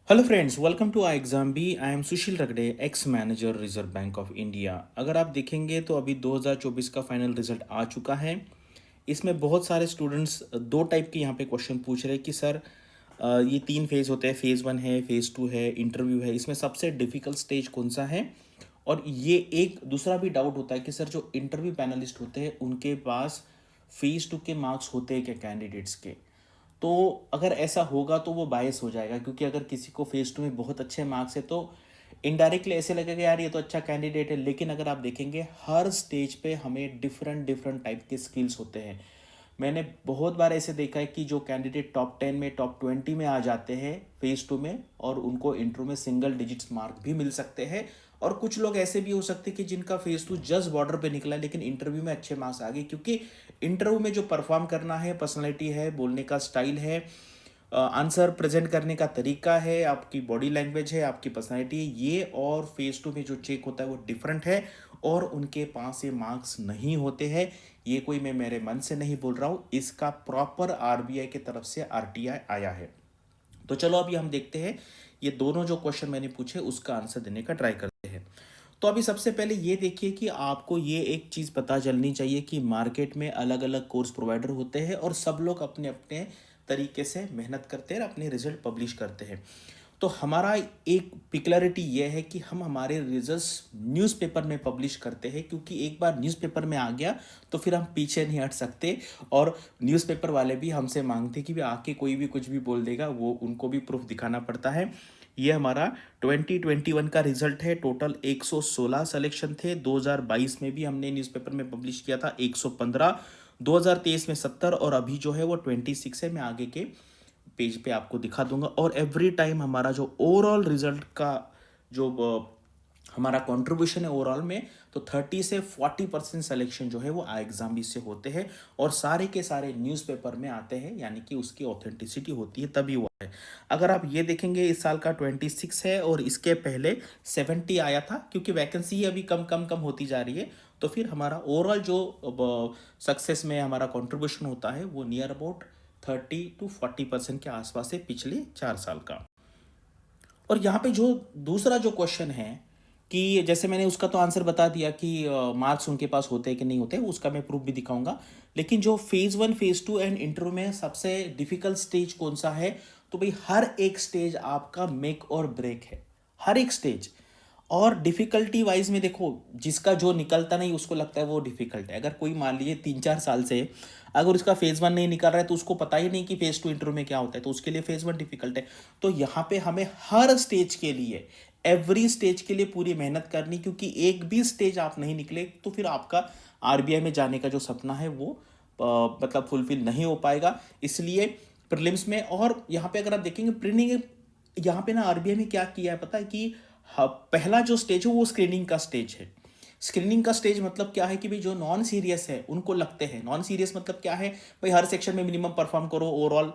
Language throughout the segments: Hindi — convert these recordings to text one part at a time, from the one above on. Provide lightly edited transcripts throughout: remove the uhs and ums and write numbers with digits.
Hello friends, welcome to I exam B. I am Sushil Ragade, ex manager Reserve Bank of India. अगर आप देखेंगे तो अभी 2024 का फाइनल रिजल्ट आ चुका है। इसमें बहुत सारे स्टूडेंट्स दो टाइप के यहाँ पे क्वेश्चन पूछ रहे हैं कि सर ये तीन फेज़ होते हैं, फेज़ वन है, फेज़ टू है, इंटरव्यू है, इसमें सबसे डिफ़िकल्ट स्टेज कौन सा है। और ये एक दूसरा भी डाउट होता है कि सर जो इंटरव्यू पैनलिस्ट होते हैं उनके पास फेज़ टू के मार्क्स होते हैं क्या कैंडिडेट्स के। तो अगर ऐसा होगा तो वो बायस हो जाएगा, क्योंकि अगर किसी को फेज टू में बहुत अच्छे मार्क्स है तो इनडायरेक्टली ऐसे लगेगा यार ये तो अच्छा कैंडिडेट है। लेकिन अगर आप देखेंगे हर स्टेज पे हमें डिफरेंट डिफरेंट टाइप के स्किल्स होते हैं। मैंने बहुत बार ऐसे देखा है कि जो कैंडिडेट टॉप 10 में, टॉप 20 में आ जाते हैं फेज टू में, और उनको इंटरव्यू में सिंगल डिजिट्स मार्क भी मिल सकते हैं। और कुछ लोग ऐसे भी हो सकते हैं कि जिनका फेज टू जस्ट बॉर्डर पे निकला लेकिन इंटरव्यू में अच्छे मार्क्स आ गए, क्योंकि इंटरव्यू में जो परफॉर्म करना है, पर्सनैलिटी है, बोलने का स्टाइल है, आंसर प्रेजेंट करने का तरीका है, आपकी बॉडी लैंग्वेज है, आपकी पर्सनैलिटी है, ये और फेज टू में जो चेक होता है वो डिफरेंट है। और उनके पास ये मार्क्स नहीं होते हैं। ये कोई मैं मेरे मन से नहीं बोल रहा हूँ, इसका प्रॉपर आरबीआई की तरफ से आरटीआई आया है। तो चलो अभी हम देखते हैं, ये दोनों जो क्वेश्चन मैंने पूछे उसका आंसर देने का ट्राई करते हैं। तो अभी सबसे पहले ये देखिए कि आपको ये एक चीज़ पता चलनी चाहिए कि मार्केट में अलग अलग कोर्स प्रोवाइडर होते हैं और सब लोग अपने अपने तरीके से मेहनत करते हैं और अपने रिजल्ट पब्लिश करते हैं। तो हमारा एक पिकुलरिटी ये है कि हम हमारे रिजल्ट्स न्यूज़पेपर में पब्लिश करते हैं, क्योंकि एक बार न्यूज़पेपर में आ गया तो फिर हम पीछे नहीं हट सकते। और न्यूज़पेपर वाले भी हमसे मांगते कि भी आके कोई भी कुछ भी बोल देगा, वो उनको भी प्रूफ दिखाना पड़ता है। ये हमारा 2021 का रिजल्ट है। टोटल 116 सिलेक्शन थे। 2022 में भी हमने न्यूज़पेपर में पब्लिश किया था 115, 2023 में 70, और अभी जो है वो 26 है। मैं आगे के पेज पे आपको दिखा दूंगा। और एवरी टाइम हमारा जो ओवरऑल रिजल्ट का जो हमारा कंट्रीब्यूशन है ओवरऑल में, तो 30 से 40% सिलेक्शन जो है वो आई एग्जाम भी से होते हैं और सारे के सारे न्यूज़पेपर में आते हैं, यानी कि उसकी ऑथेंटिसिटी होती है तभी हुआ है। अगर आप ये देखेंगे इस साल का 26 है और इसके पहले 70 आया था, क्योंकि वैकेंसी अभी कम कम कम होती जा रही है। तो फिर हमारा ओवरऑल जो सक्सेस में हमारा कंट्रीब्यूशन होता है वो नियर अबाउट 30 to 40% के आसपास है पिछले 4 साल का। और यहाँ पे जो दूसरा जो क्वेश्चन है कि जैसे मैंने उसका तो आंसर बता दिया कि मार्क्स उनके पास होते हैं कि नहीं होते, उसका मैं प्रूफ भी दिखाऊंगा। लेकिन जो phase one, phase two and interview में सबसे डिफिकल्ट स्टेज कौन सा है, तो भाई हर एक स्टेज आपका मेक और ब्रेक है, हर एक स्टेज। और डिफिकल्टी वाइज में देखो, जिसका जो निकलता नहीं उसको लगता है वो डिफिकल्ट है। अगर कोई मान लीजिए 3-4 साल से अगर उसका फेज वन नहीं निकल रहा है तो उसको पता ही नहीं कि फेज टू इंटरव्यू में क्या होता है, तो उसके लिए फेज वन डिफिकल्ट है। तो यहाँ पे हमें हर स्टेज के लिए, एवरी स्टेज के लिए पूरी मेहनत करनी, क्योंकि एक भी स्टेज आप नहीं निकले तो फिर आपका आरबीआई में जाने का जो सपना है वो मतलब फुलफिल नहीं हो पाएगा। इसलिए प्रीलिम्स में, और यहाँ पे अगर आप देखेंगे प्रीलिम, यहाँ पे ना आरबीआई में क्या किया है पता है कि हाँ, पहला जो स्टेज है वो स्क्रीनिंग का स्टेज है। स्क्रीनिंग का स्टेज मतलब क्या है कि भाई जो नॉन सीरियस है उनको लगते हैं, नॉन सीरियस मतलब क्या है भाई हर सेक्शन में मिनिमम परफॉर्म करो ओवरऑल।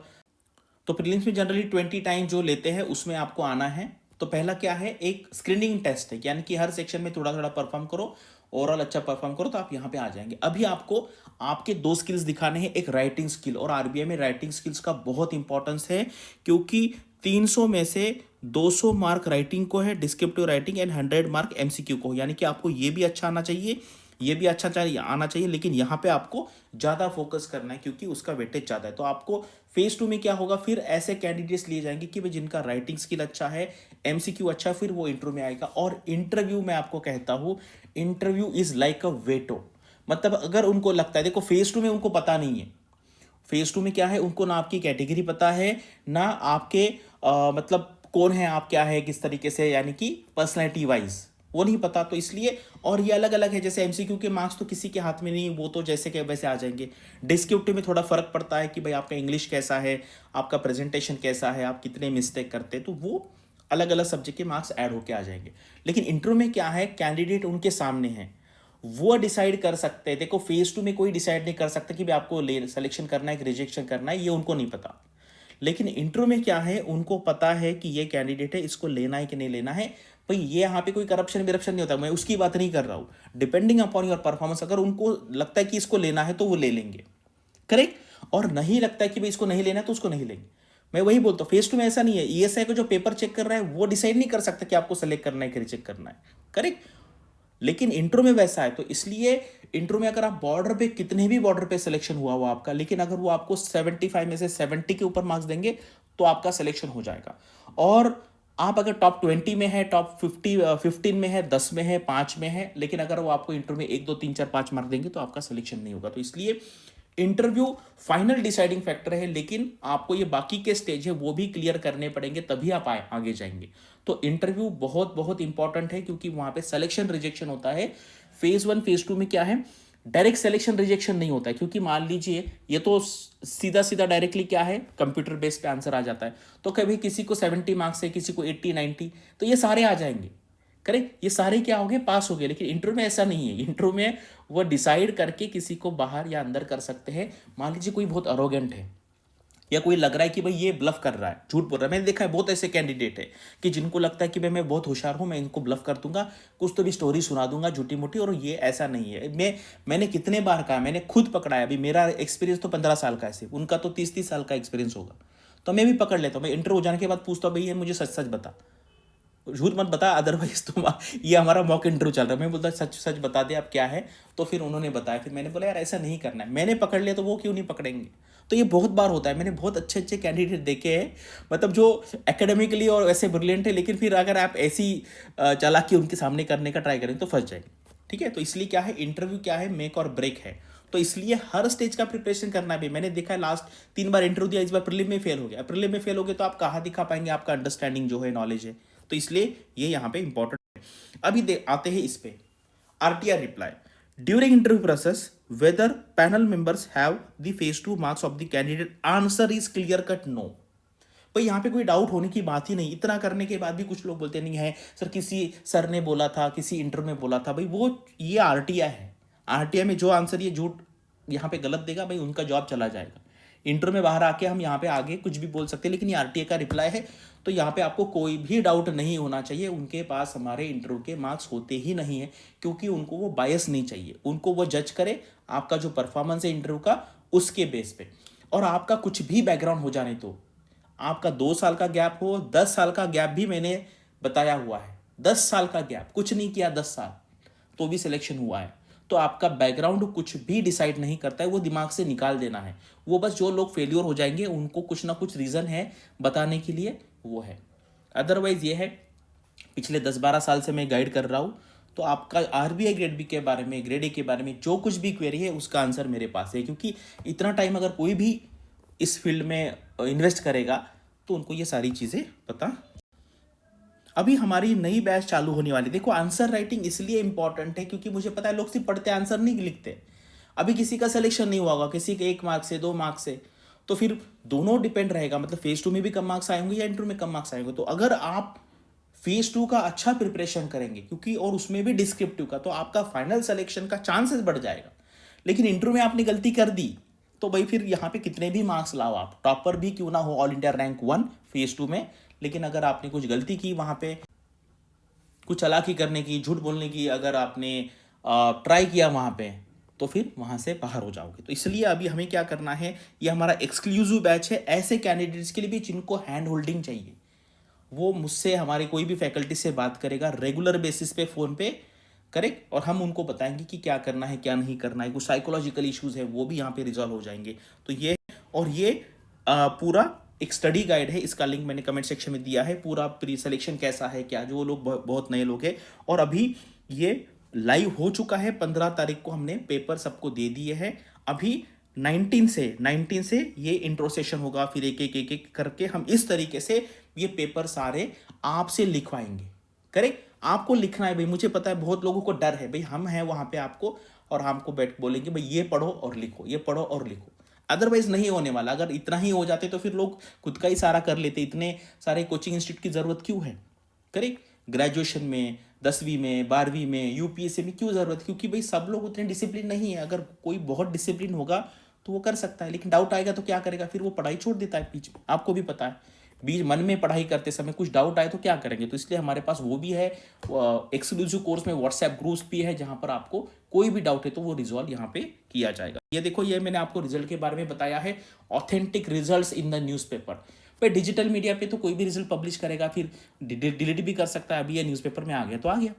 तो प्रीलिम्स में जनरली 20 टाइम जो लेते हैं उसमें आपको आना है। तो पहला क्या है, एक स्क्रीनिंग टेस्ट है, यानी कि हर सेक्शन में थोड़ा थोड़ा परफॉर्म करो, ओवरऑल अच्छा परफॉर्म करो तो आप यहाँ पे आ जाएंगे। अभी आपको आपके दो स्किल्स दिखाने हैं, एक राइटिंग स्किल, और आरबीआई में राइटिंग स्किल्स का बहुत इंपॉर्टेंस है, क्योंकि 300 में से 200 मार्क राइटिंग को है, descriptive writing, and 100 mark MCQ को, यानी कि आपको ये भी अच्छा आना चाहिए, ये भी अच्छा चाहिए आना चाहिए, लेकिन यहाँ पे आपको ज़्यादा फोकस करना है क्योंकि उसका वेटेज ज़्यादा है। तो आपको फेज टू में क्या होगा, फिर ऐसे कैंडिडेट्स लिए जाएंगे कि भाई जिनका राइटिंग स्किल अच्छा है, एमसीक्यू अच्छा है, फिर वो इंटरव्यू में आएगा। और इंटरव्यू में आपको कहता हूँ, interview is like a veto. मतलब अगर उनको लगता है, देखो फेज टू में उनको पता नहीं है, फेज टू में क्या है, उनको ना आपकी कैटेगरी पता है, ना आपके मतलब कौन है आप, क्या है, किस तरीके से, यानी कि पर्सनैलिटी वाइज वो नहीं पता। तो इसलिए, और ये अलग अलग है, जैसे एमसीक्यू के मार्क्स तो किसी के हाथ में नहीं, वो तो जैसे के वैसे आ जाएंगे। डिस्क्रिप्टिव में थोड़ा फर्क पड़ता है कि भाई आपका इंग्लिश कैसा है, आपका प्रेजेंटेशन कैसा है, आप कितने मिस्टेक करते हैं, तो वो अलग अलग सब्जेक्ट के मार्क्स ऐड होके आ जाएंगे। लेकिन इंटरव्यू में क्या है, कैंडिडेट उनके सामने है, वो डिसाइड कर सकते हैं। देखो फेज टू में कोई डिसाइड नहीं कर सकता कि भाई आपको ले सिलेक्शन करना है कि रिजेक्शन करना है, ये उनको नहीं पता। लेकिन इंटरव्यू में क्या है, उनको पता है कि ये कैंडिडेट है, इसको लेना है कि नहीं लेना है। भाई ये यहाँ पे कोई करप्शन विरप्शन नहीं होता, मैं उसकी बात नहीं कर रहा हूँ। डिपेंडिंग अपॉन योर परफॉर्मेंस, अगर उनको लगता है कि इसको लेना है तो वो ले लेंगे, करेक्ट। और नहीं लगता है कि भाई इसको नहीं लेना है तो उसको नहीं लेंगे। मैं वही बोलता हूँ, फेज टू में ऐसा नहीं है, ईएसआई को जो पेपर चेक कर रहा है वो डिसाइड नहीं कर सकता कि आपको सेलेक्ट करना है कि रिजेक्ट करना है, करेक्ट। लेकिन इंट्रो में वैसा है, तो इसलिए इंट्रो में अगर आप बॉर्डर पे कितने भी बॉर्डर पे सिलेक्शन हुआ हुआ आपका, लेकिन अगर वो आपको 75 में से 70 के ऊपर मार्क्स देंगे तो आपका सिलेक्शन हो जाएगा। और आप अगर टॉप 20 में है, टॉप 15 में है, 10 में है, 5 में है, लेकिन अगर वो आपको इंटरव्यू में 1 2 3 4 5 मार्क देंगे तो आपका सिलेक्शन नहीं होगा। तो इसलिए इंटरव्यू फाइनल डिसाइडिंग फैक्टर है, लेकिन आपको ये बाकी के स्टेज है वो भी क्लियर करने पड़ेंगे, तभी आप आगे जाएंगे। तो इंटरव्यू बहुत बहुत इंपॉर्टेंट है, क्योंकि वहां पे सिलेक्शन रिजेक्शन होता है। फेज 1 फेज 2 में क्या है, डायरेक्ट सिलेक्शन रिजेक्शन नहीं होता है, क्योंकि मान लीजिए ये तो सीधा सीधा डायरेक्टली क्या है, कंप्यूटर बेस पे आंसर आ जाता है। तो कभी किसी को 70 मार्क्स है, किसी को 80 90, तो ये सारे आ जाएंगे, करेक्ट, ये सारे क्या हो गए, पास हो गए। लेकिन इंटरव्यू में ऐसा नहीं है, इंटरव्यू में वो डिसाइड करके किसी को बाहर या अंदर कर सकते हैं। मान लीजिए कोई बहुत अरोगेंट है, या कोई लग रहा है कि भाई ये ब्लफ कर रहा है, झूठ बोल रहा है। मैंने देखा है बहुत ऐसे कैंडिडेट है कि जिनको लगता है कि भाई मैं बहुत होशियार हूं, मैं इनको ब्लफ कर दूंगा, कुछ तो भी स्टोरी सुना दूंगा झूठी मूठी, और ये ऐसा नहीं है। मैंने कितने बार कहा, मैंने खुद पकड़ा है। अभी मेरा एक्सपीरियंस तो 15 साल का है सिर्फ, उनका तो 30 साल का एक्सपीरियंस होगा। तो मैं भी पकड़ लेता हूँ, मैं इंटरव्यू जाने के बाद पूछता हूँ, भैया मुझे सच सच बता, झूठ मत बता, अदरवाइज तुम ये हमारा मॉक इंटरव्यू चल रहा है। मैं बोलता सच सच बता दे आप क्या है। तो फिर उन्होंने बताया, फिर मैंने बोला यार ऐसा नहीं करना है, मैंने पकड़ लिया तो वो क्यों नहीं पकड़ेंगे। तो ये बहुत बार होता है, मैंने बहुत अच्छे अच्छे कैंडिडेट देखे हैं, मतलब जो एकेडमिकली और वैसे ब्रिलियंट है, लेकिन फिर अगर आप ऐसी चालाकी उनके सामने करने का ट्राई करें तो फंस जाएंगे। ठीक है, तो इसलिए क्या है, इंटरव्यू क्या है, मेक और ब्रेक है। तो इसलिए हर स्टेज का प्रिपरेशन करना भी, मैंने देखा है लास्ट 3 बार इंटरव्यू दिया, इस बार प्रीलिम में फेल हो गया। प्रीलिम में फेल हो गए तो आप कहाँ दिखा पाएंगे आपका अंडरस्टैंडिंग जो है, नॉलेज है। तो इसलिए ये यहाँ पे इंपॉर्टेंट है। अभी आते हैं इस पे, RTR reply during interview process whether panel members have the phase 2 marks of the candidate, answer is clear cut no. भाई यहाँ पे कोई डाउट होने की बात ही नहीं। इतना करने के बाद भी कुछ लोग बोलते नहीं है सर, किसी सर ने बोला था, किसी इंटरव्यू में बोला था। भाई वो ये आरटीआई है, आरटीआई में जो आंसर ये झूठ यहाँ पे गलत देगा भाई उनका जॉब चला जाएगा। इंटरव्यू में बाहर आके हम यहाँ पे आगे कुछ भी बोल सकते हैं, लेकिन ये आरटीआई का रिप्लाई है। तो यहाँ पे आपको कोई भी डाउट नहीं होना चाहिए, उनके पास हमारे इंटरव्यू के मार्क्स होते ही नहीं है, क्योंकि उनको वो बायस नहीं चाहिए। उनको वो जज करे आपका जो परफॉर्मेंस है इंटरव्यू का, उसके बेस पे। और आपका कुछ भी बैकग्राउंड हो जाने, तो आपका 2 साल का गैप हो, 10 साल का गैप भी मैंने बताया हुआ है, 10 साल का गैप, कुछ नहीं किया 10 साल, तो भी सिलेक्शन हुआ है। तो आपका बैकग्राउंड कुछ भी डिसाइड नहीं करता है, वो दिमाग से निकाल देना है। वो बस जो लोग फेल्योर हो जाएंगे उनको कुछ ना कुछ रीज़न है बताने के लिए, वो है। अदरवाइज ये है, पिछले 10-12 साल से मैं गाइड कर रहा हूँ। तो आपका आरबीआई ग्रेड बी के बारे में, ग्रेड ए के बारे में जो कुछ भी क्वेरी है उसका आंसर मेरे पास है, क्योंकि इतना टाइम अगर कोई भी इस फील्ड में इन्वेस्ट करेगा तो उनको ये सारी चीज़ें पता। अभी हमारी नई बैच चालू होने वाली। देखो आंसर राइटिंग इसलिए इंपॉर्टेंट है क्योंकि मुझे पता है लोग सिर्फ पढ़ते आंसर नहीं लिखते। अभी किसी का सिलेक्शन नहीं हुआ होगा, किसी के 1 मार्क से 2 मार्क से, तो फिर दोनों डिपेंड रहेगा। मतलब फेज 2 में भी कम मार्क्स आएंगे या इंटरव्यू में कम मार्क्स आएंगे। तो अगर आप फेज 2 का अच्छा प्रिपरेशन करेंगे, क्योंकि और उसमें भी डिस्क्रिप्टिव का, तो आपका फाइनल सिलेक्शन का चांसेस बढ़ जाएगा। लेकिन इंटरव्यू में आपने गलती कर दी तो भाई फिर यहाँ पे कितने भी मार्क्स लाओ, आप टॉपर भी क्यों ना हो, ऑल इंडिया रैंक 1 फेज 2 में, लेकिन अगर आपने कुछ गलती की वहाँ पे, कुछ चालाकी करने की, झूठ बोलने की, अगर आपने ट्राई किया वहाँ पे, तो फिर वहाँ से बाहर हो जाओगे। तो इसलिए अभी हमें क्या करना है, ये हमारा एक्सक्लूसिव बैच है ऐसे कैंडिडेट्स के लिए भी जिनको हैंड होल्डिंग चाहिए। वो मुझसे, हमारे कोई भी फैकल्टी से बात करेगा रेगुलर बेसिस पे फ़ोन पे, करेक्ट, और हम उनको बताएंगे कि क्या करना है क्या नहीं करना है। कुछ साइकोलॉजिकल इश्यूज है वो भी यहाँ पे रिजॉल्व हो जाएंगे। तो ये, और ये पूरा एक स्टडी गाइड है, इसका लिंक मैंने कमेंट सेक्शन में दिया है। पूरा प्री सिलेक्शन कैसा है क्या, जो लोग बहुत नए लोग हैं। और अभी ये लाइव हो चुका है, 15 तारीख को हमने पेपर सबको दे दिए हैं। अभी 19 से ये इंट्रो सेशन होगा, फिर एक करके हम इस तरीके से ये पेपर सारे आपसे लिखवाएंगे। करेक्ट, आपको लिखना है भाई। मुझे पता है बहुत लोगों को डर है भाई, हम हैं वहां पे आपको, और हमको बैठ बोलेंगे भाई ये पढ़ो और लिखो, ये पढ़ो और लिखो। अदरवाइज नहीं होने वाला। अगर इतना ही हो जाते तो फिर लोग खुद का ही सारा कर लेते। इतने सारे कोचिंग इंस्टीट्यूट की जरूरत क्यों है, करेक्ट, ग्रेजुएशन में, 10वीं में, 12वीं में, यूपीएससी में क्यों जरूरत, क्योंकि भाई सब लोग उतने डिसिप्लिन नहीं है। अगर कोई बहुत डिसिप्लिन होगा तो वो कर सकता है, लेकिन डाउट आएगा तो क्या करेगा, फिर वो पढ़ाई छोड़ देता है बीच में। आपको भी पता है, बीच मन में पढ़ाई करते समय कुछ डाउट आए तो क्या करेंगे। तो इसलिए हमारे पास वो भी है, एक्सक्लूसिव कोर्स में व्हाट्सएप ग्रुप्स भी है, जहां पर आपको कोई भी डाउट है तो वो रिजॉल्व यहाँ पे किया जाएगा। ये देखो, ये मैंने आपको रिजल्ट के बारे में बताया है, authentic results in the newspaper. भाई डिजिटल मीडिया पे तो कोई भी रिजल्ट पब्लिश करेगा, फिर डिलीट भी कर सकता है। अभी ये न्यूज़पेपर में आ गया तो आ गया,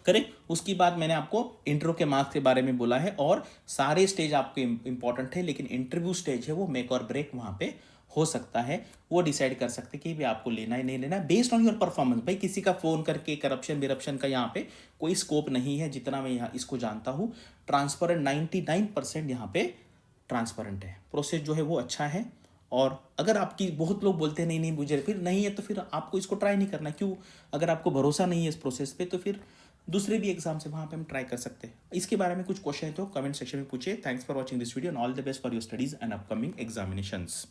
करेक्ट। उसके बाद मैंने आपको इंटरव्यू के मार्क्स के बारे में बोला है, और सारे स्टेज आपके इंपॉर्टेंट है, लेकिन इंटरव्यू स्टेज है वो मेक और ब्रेक वहाँ पे हो सकता है। वो डिसाइड कर सकते कि भी आपको लेना है नहीं लेना है बेस्ड ऑन योर परफॉर्मेंस। भाई किसी का फ़ोन करके करप्शन विरप्शन का यहाँ पे कोई स्कोप नहीं है, जितना मैं यहाँ इसको जानता हूँ। ट्रांसपेरेंट 99% यहाँ पे ट्रांसपेरेंट है, प्रोसेस जो है वो अच्छा है। और अगर आपकी, बहुत लोग बोलते हैं नहीं नहीं मुझे, फिर नहीं है तो फिर आपको इसको ट्राई नहीं करना। क्यों? अगर आपको भरोसा नहीं है इस प्रोसेस पे तो फिर दूसरे भी एग्जाम से वहाँ पे हम ट्राई कर सकते हैं। इसके बारे में कुछ क्वेश्चन है तो कमेंट सेक्शन में पूछिए। Thanks for watching this video and all the best for your studies and upcoming examinations.